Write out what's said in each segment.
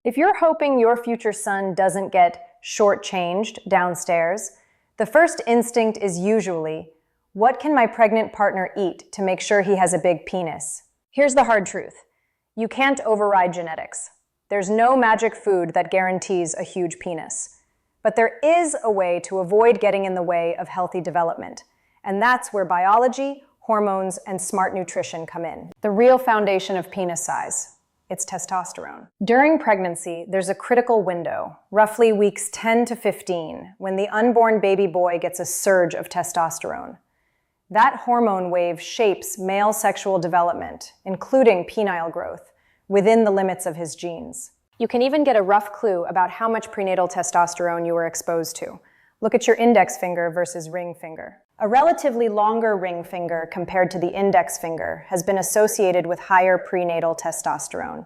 If you're hoping your future son doesn't get shortchanged downstairs, the first instinct is usually, what can my pregnant partner eat to make sure he has a big penis? Here's the hard truth. You can't override genetics. There's no magic food that guarantees a huge penis. But there is a way to avoid getting in the way of healthy development. And that's where biology, hormones, and smart nutrition come in. The real foundation of penis size. It's testosterone. During pregnancy, there's a critical window, roughly weeks 10 to 15, when the unborn baby boy gets a surge of testosterone. That hormone wave shapes male sexual development, including penile growth, within the limits of his genes. You can even get a rough clue about how much prenatal testosterone you were exposed to. Look at your index finger versus ring finger. A relatively longer ring finger compared to the index finger has been associated with higher prenatal testosterone.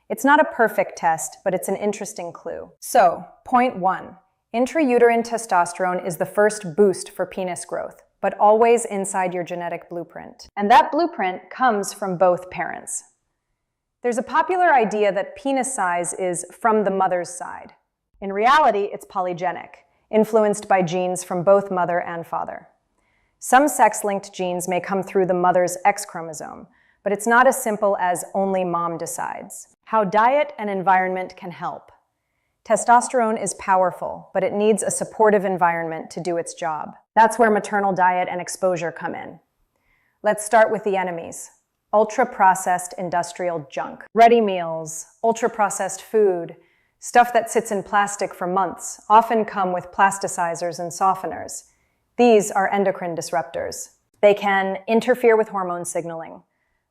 It's not a perfect test, but it's an interesting clue. So, point 1. Intrauterine testosterone is the first boost for penis growth, but always inside your genetic blueprint. And that blueprint comes from both parents. There's a popular idea that penis size is from the mother's side. In reality, it's polygenic, influenced by genes from both mother and father. Some sex-linked genes may come through the mother's X chromosome, but it's not as simple as only mom decides. How diet and environment can help. Testosterone is powerful, but it needs a supportive environment to do its job. That's where maternal diet and exposure come in. Let's start with the enemies. Ultra-processed industrial junk. Ready meals, ultra-processed food, stuff that sits in plastic for months, often come with plasticizers and softeners. These are endocrine disruptors. They can interfere with hormone signaling,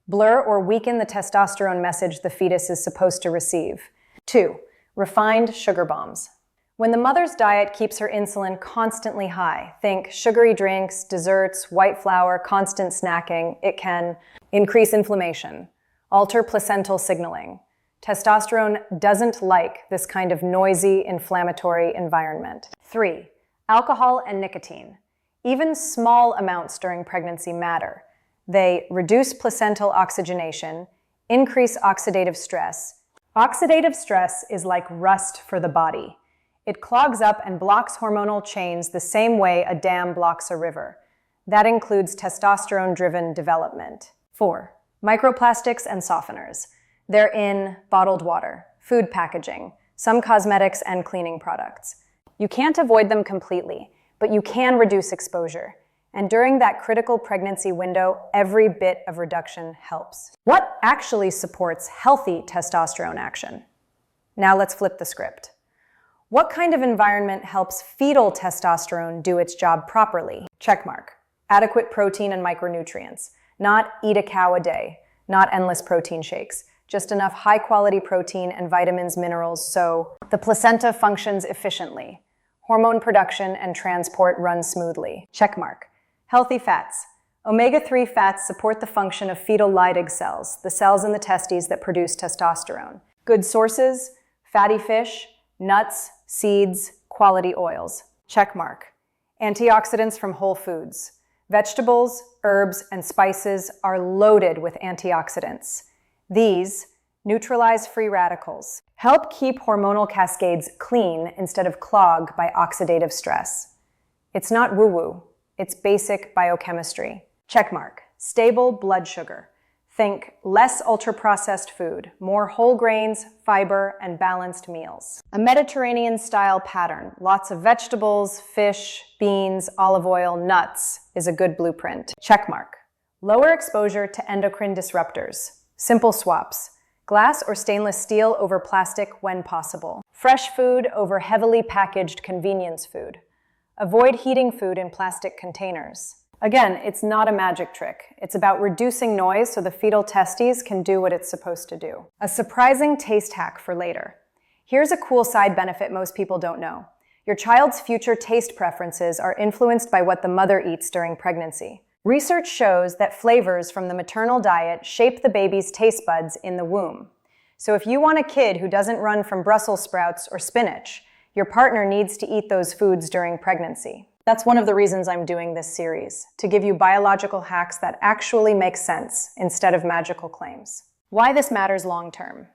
blur or weaken the testosterone message the fetus is supposed to receive. 2. Refined sugar bombs. When the mother's diet keeps her insulin constantly high, think sugary drinks, desserts, white flour, constant snacking, it can increase inflammation, alter placental signaling. Testosterone doesn't like this kind of noisy, inflammatory environment. 3. Alcohol and nicotine. Even small amounts during pregnancy matter. They reduce placental oxygenation, increase oxidative stress. Oxidative stress is like rust for the body. It clogs up and blocks hormonal chains the same way a dam blocks a river. That includes testosterone-driven development. 4. Microplastics and softeners. They're in bottled water, food packaging, some cosmetics and cleaning products. You can't avoid them completely, but you can reduce exposure. And during that critical pregnancy window, every bit of reduction helps. What actually supports healthy testosterone action? Now let's flip the script. What kind of environment helps fetal testosterone do its job properly? Checkmark. Adequate protein and micronutrients. Not eat a cow a day. Not endless protein shakes. Just enough high-quality protein and vitamins, minerals, so the placenta functions efficiently. Hormone production and transport run smoothly. Checkmark. Healthy fats. Omega-3 fats support the function of fetal Leydig cells, the cells in the testes that produce testosterone. Good sources: fatty fish, nuts, seeds, quality oils. Checkmark. Antioxidants from whole foods. Vegetables, herbs, and spices are loaded with antioxidants. These neutralize free radicals, help keep hormonal cascades clean instead of clogged by oxidative stress. It's not woo-woo, it's basic biochemistry. Checkmark. Stable blood sugar. Think less ultra-processed food, more whole grains, fiber, and balanced meals. A Mediterranean-style pattern, lots of vegetables, fish, beans, olive oil, nuts, is a good blueprint. Checkmark. Lower exposure to endocrine disruptors. Simple swaps. Glass or stainless steel over plastic when possible. Fresh food over heavily packaged convenience food. Avoid heating food in plastic containers. Again, it's not a magic trick. It's about reducing noise so the fetal testes can do what it's supposed to do. A surprising taste hack for later. Here's a cool side benefit most people don't know. Your child's future taste preferences are influenced by what the mother eats during pregnancy. Research shows that flavors from the maternal diet shape the baby's taste buds in the womb. So if you want a kid who doesn't run from Brussels sprouts or spinach, your partner needs to eat those foods during pregnancy. That's one of the reasons I'm doing this series, to give you biological hacks that actually make sense instead of magical claims. Why this matters long term.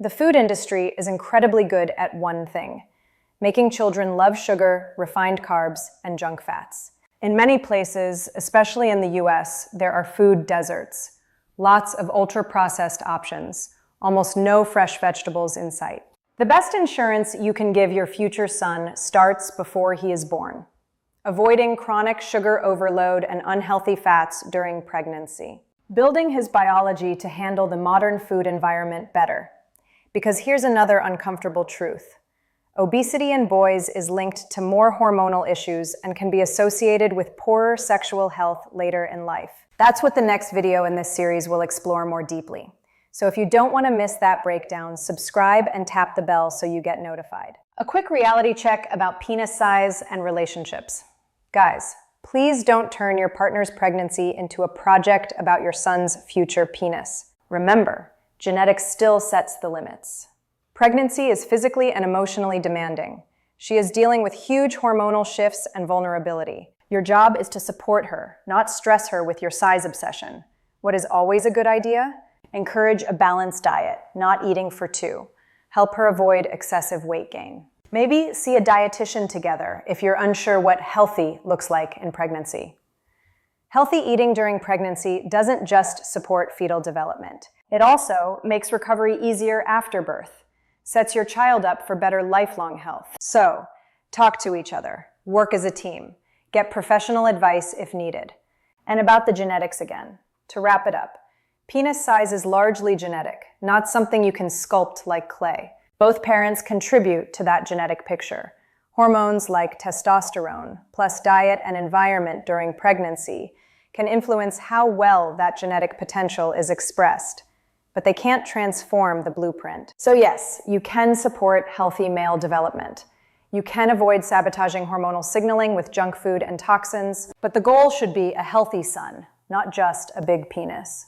The food industry is incredibly good at one thing: making children love sugar, refined carbs, and junk fats. In many places, especially in the US, there are food deserts. Lots of ultra-processed options, almost no fresh vegetables in sight. The best insurance you can give your future son starts before he is born. Avoiding chronic sugar overload and unhealthy fats during pregnancy. Building his biology to handle the modern food environment better. Because here's another uncomfortable truth. Obesity in boys is linked to more hormonal issues and can be associated with poorer sexual health later in life. That's what the next video in this series will explore more deeply. So if you don't want to miss that breakdown, subscribe and tap the bell so you get notified. A quick reality check about penis size and relationships. Guys, please don't turn your partner's pregnancy into a project about your son's future penis. Remember, genetics still sets the limits. Pregnancy is physically and emotionally demanding. She is dealing with huge hormonal shifts and vulnerability. Your job is to support her, not stress her with your size obsession. What is always a good idea? Encourage a balanced diet, not eating for two. Help her avoid excessive weight gain. Maybe see a dietitian together if you're unsure what healthy looks like in pregnancy. Healthy eating during pregnancy doesn't just support fetal development. It also makes recovery easier after birth, sets your child up for better lifelong health. So, talk to each other, work as a team, get professional advice if needed. And about the genetics again. To wrap it up, penis size is largely genetic, not something you can sculpt like clay. Both parents contribute to that genetic picture. Hormones like testosterone, plus diet and environment during pregnancy, can influence how well that genetic potential is expressed, but they can't transform the blueprint. So yes, you can support healthy male development. You can avoid sabotaging hormonal signaling with junk food and toxins, but the goal should be a healthy son, not just a big penis.